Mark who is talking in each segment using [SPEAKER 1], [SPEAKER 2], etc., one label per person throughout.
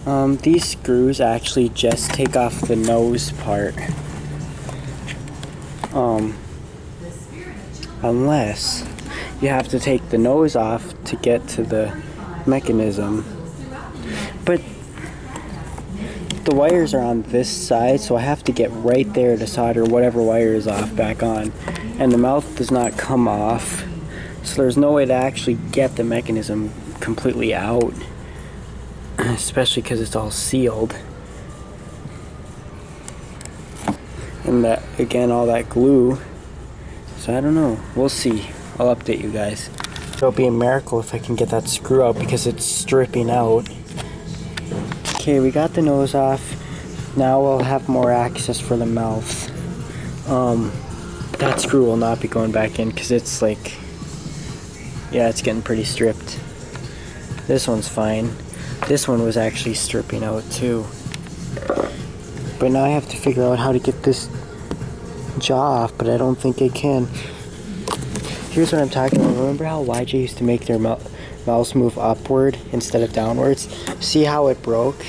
[SPEAKER 1] These screws actually just take off the nose part. Unless you have to take the nose off to get to the mechanism. But the wires are on this side, so I have to get right there to solder whatever wire is off back on. And the mouth does not come off, so there's no way to actually get the mechanism completely out, especially because it's all sealed. And that, again, all that glue. So I don't know. We'll see. I'll update you guys. It'll be a miracle if I can get that screw out because it's stripping out. Okay, we got the nose off. Now we'll have more access for the mouth. That screw will not be going back in because it's like, yeah, it's getting pretty stripped. This one's fine. This one was actually stripping out too. But now I have to figure out how to get this jaw off, but I don't think I can. Here's what I'm talking about. Remember how YJ used to make their mouse move upward instead of downwards? See how it broke?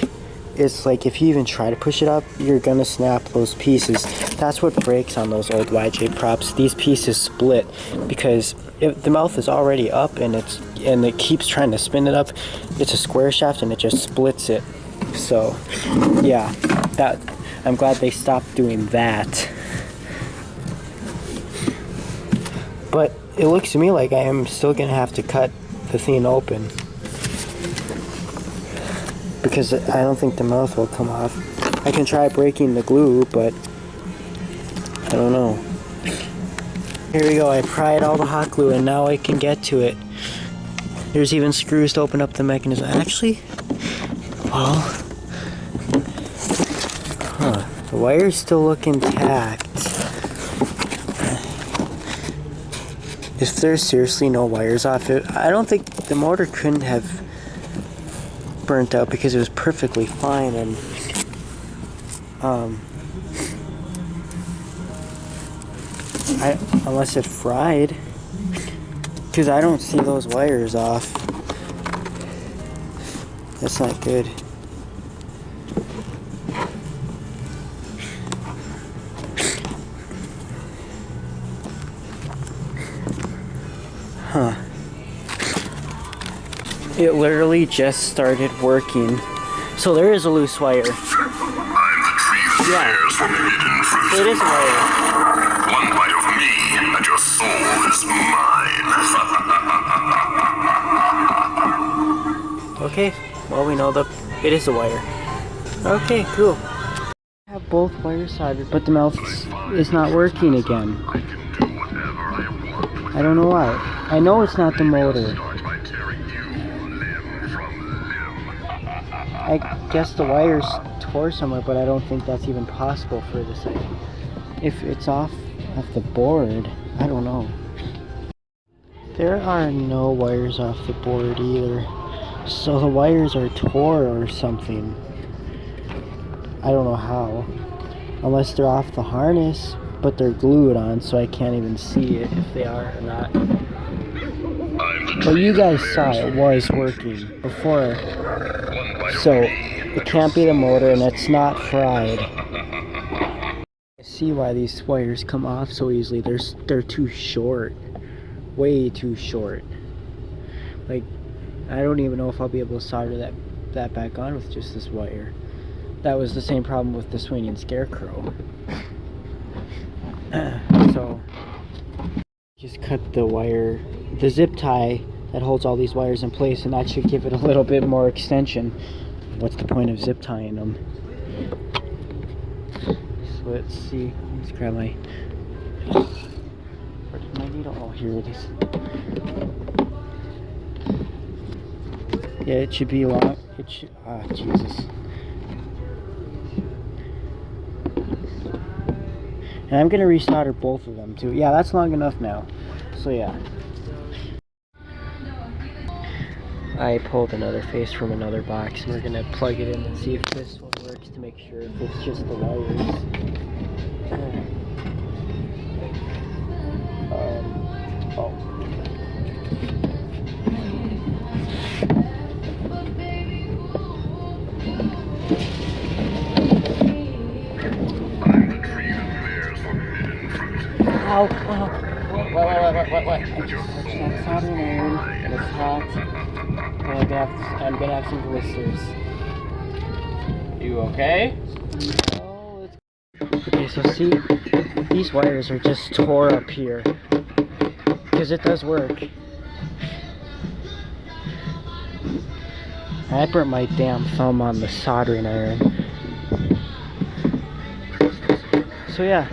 [SPEAKER 1] It's like if you even try to push it up, you're gonna snap those pieces. That's what breaks on those old YJ props. These pieces split because the mouth is already up and it keeps trying to spin it up. It's a square shaft and it just splits it. So yeah, I'm glad they stopped doing that. But it looks to me like I am still gonna have to cut the thing open because I don't think the mouth will come off. I can try breaking the glue, but I don't know. Here we go. I pried all the hot glue and now I can get to it. There's even screws to open up the mechanism. Actually, well, the wires still look intact. If there's seriously no wires off it, I don't think the motor couldn't have burnt out because it was perfectly fine. And unless it fried, because I don't see those wires off. That's not good. Huh. It literally just started working. So there is a loose wire.
[SPEAKER 2] I'm the tree that bears forbidden fruit.
[SPEAKER 1] It is a wire.
[SPEAKER 2] One bite of me and your soul is mine.
[SPEAKER 1] Okay, well we know it is a wire. Okay, cool. I have both wires soldered, but the mouth is not working again. I don't know why. I know it's not the motor. I guess the wires tore somewhere, but I don't think that's even possible for this. If it's off the board, I don't know. There are no wires off the board either. So the wires are tore or something. I don't know how. Unless they're off the harness, but they're glued on, so I can't even see it if they are or not. But you guys saw it was working before, so it can't be the motor and it's not fried. I see why these wires come off so easily. They're too short, way too short. Like, I don't even know if I'll be able to solder that back on with just this wire. That was the same problem with the swinging scarecrow. So just cut the wire, the zip tie that holds all these wires in place, and that should give it a little bit more extension. What's the point of zip tying them? So let's see. Let's grab my. Where's my needle? Oh, here it is. Yeah, it should be long. It should. Ah, Jesus. And I'm gonna resolder both of them too. Yeah, that's long enough now. So yeah. I pulled another face from another box and we're gonna plug it in and see if this one works to make sure if it's just the wires. Oh.
[SPEAKER 2] I'm the tree that bears forbidden fruit.
[SPEAKER 1] Ow, ow. What? I just touched that soldering iron, and it's hot. And I'm gonna have some blisters.
[SPEAKER 3] You okay?
[SPEAKER 1] Oh, okay, so see, these wires are just tore up here. Because it does work. I burnt my damn thumb on the soldering iron. So yeah.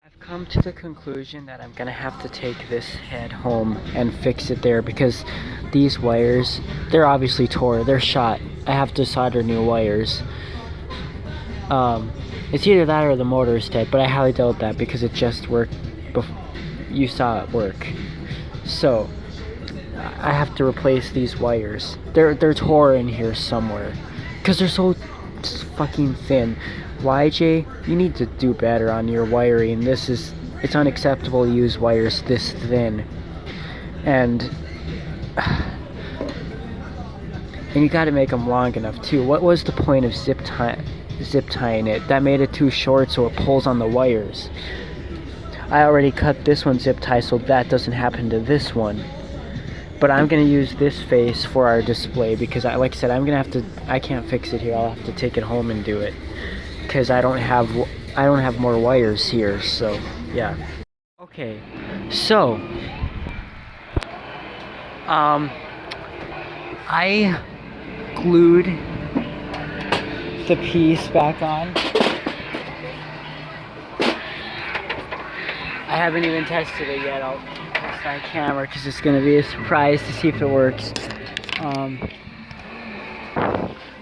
[SPEAKER 1] I've come to the conclusion that I'm gonna have to take this head home and fix it there because these wires, they're obviously tore, they're shot. I have to solder new wires. It's either that or the motor is dead, but I highly doubt that because it just worked before you saw it work. So I have to replace these wires. They're tore in here somewhere because they're so fucking thin. YJ, you need to do better on your wiring. It's unacceptable to use wires this thin. And you got to make them long enough too. What was the point of zip tying it? That made it too short so it pulls on the wires. I already cut this one zip tie so that doesn't happen to this one. But I'm gonna use this face for our display because like I said, I can't fix it here. I'll have to take it home and do it because I don't have more wires here. So yeah. Okay, so I glued the piece back on. I haven't even tested it yet. I'll test my camera because it's going to be a surprise to see if it works.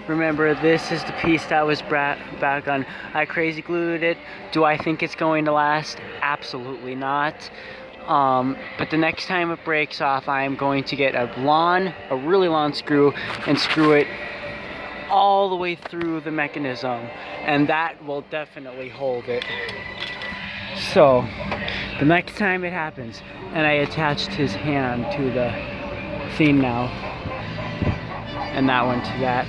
[SPEAKER 1] Remember, this is the piece that was back on. I crazy glued it. Do I think it's going to last? Absolutely not. But the next time it breaks off, I am going to get a really long screw and screw it all the way through the mechanism, and that will definitely hold it. So the next time it happens, and I attached his hand to the Fiend now, and that one to that.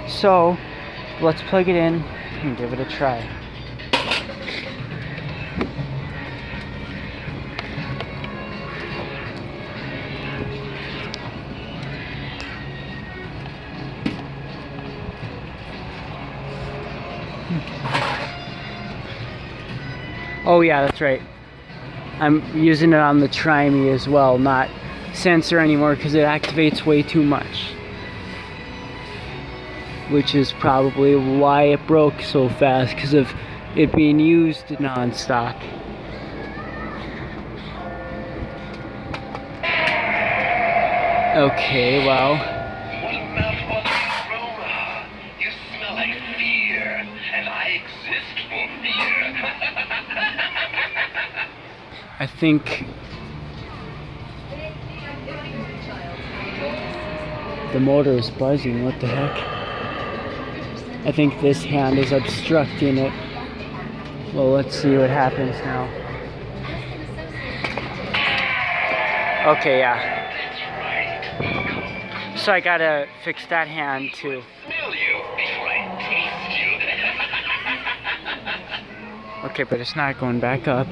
[SPEAKER 1] So let's plug it in and give it a try. Oh yeah, that's right. I'm using it on the Try Me as well, not sensor anymore because it activates way too much. Which is probably why it broke so fast, because of it being used non-stop. Okay, well.
[SPEAKER 2] What a mouth-watering aroma. You smell like fear, and I exist for fear.
[SPEAKER 1] I think the motor is buzzing. What the heck? I think this hand is obstructing it. Well, let's see what happens now. Okay, yeah. So I gotta fix that hand too.
[SPEAKER 2] Smell you before I taste you.
[SPEAKER 1] Okay, but it's not going back up.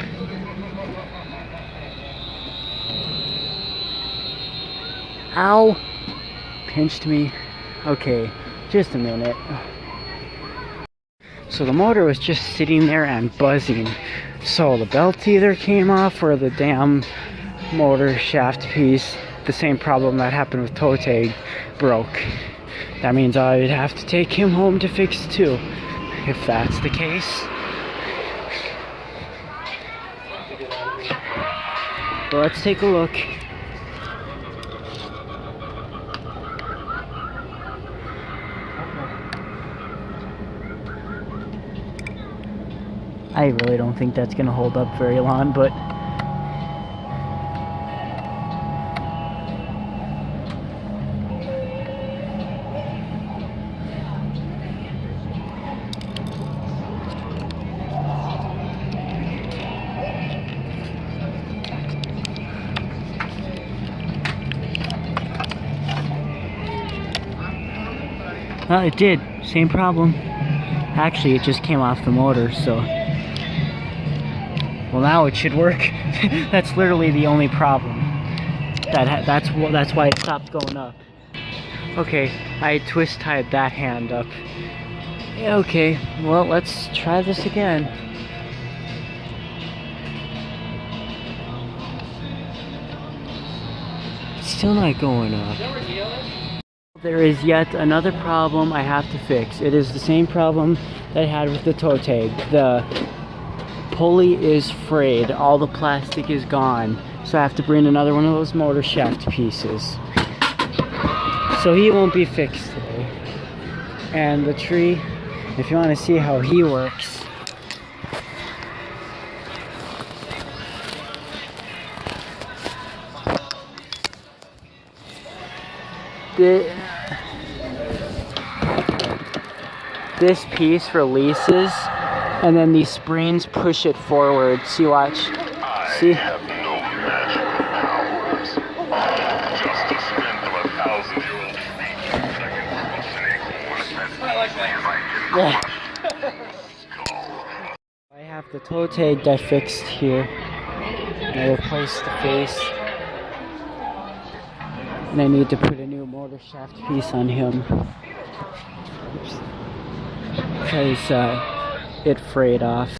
[SPEAKER 1] Ow! Pinched me. Okay, just a minute. So the motor was just sitting there and buzzing. So the belt either came off or the damn motor shaft piece, the same problem that happened with toe tag, broke. That means I would have to take him home to fix it too, if that's the case. But let's take a look. I really don't think that's gonna hold up very long, but Well, it did. Same problem. Actually, it just came off the motor, so... Well, now it should work. That's literally the only problem. That's why it stopped going up. Okay, I twist tied that hand up. Yeah, okay, well, let's try this again. Still not going up. There is yet another problem I have to fix. It is the same problem that I had with the toe tag. The pulley is frayed. All the plastic is gone. So I have to bring another one of those motor shaft pieces. So he won't be fixed today. And the tree, if you want to see how he works, this piece releases, and then these springs push it forward. See, watch. See?
[SPEAKER 2] I have no magical powers. Just a strength of 1,000-year-old tree that can hallucinate more
[SPEAKER 1] I have the toe tag I fixed here. I replaced the face. And I need to put a new motor shaft piece on him. Oops. Because it frayed off.